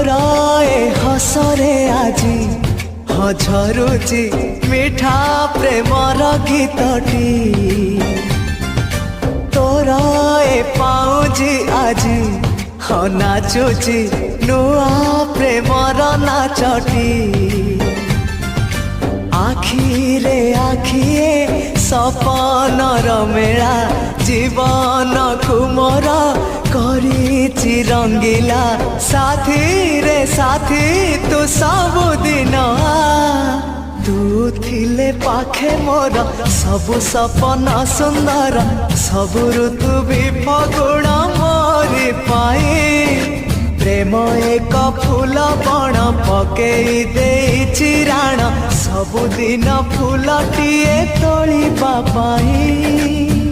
तोरा ए हसरे आजी झरुची मिठा प्रेमर गीतटी तोरा ए पाउजी आजी नाचुची नुआ प्रेमर नाचटी आखिरे आखिए सपनर मेला जीवन कुमर करिछि रंगीला साथी रे साथी तू सबुदिन तू थिले पाखे मोर सबु सपन सुंदर सबु ऋतु भी फगुण मोरी पाई प्रेम एक फूल बण पकई देइछि राण सबुदिन फूलटिए तोलिबा पाई।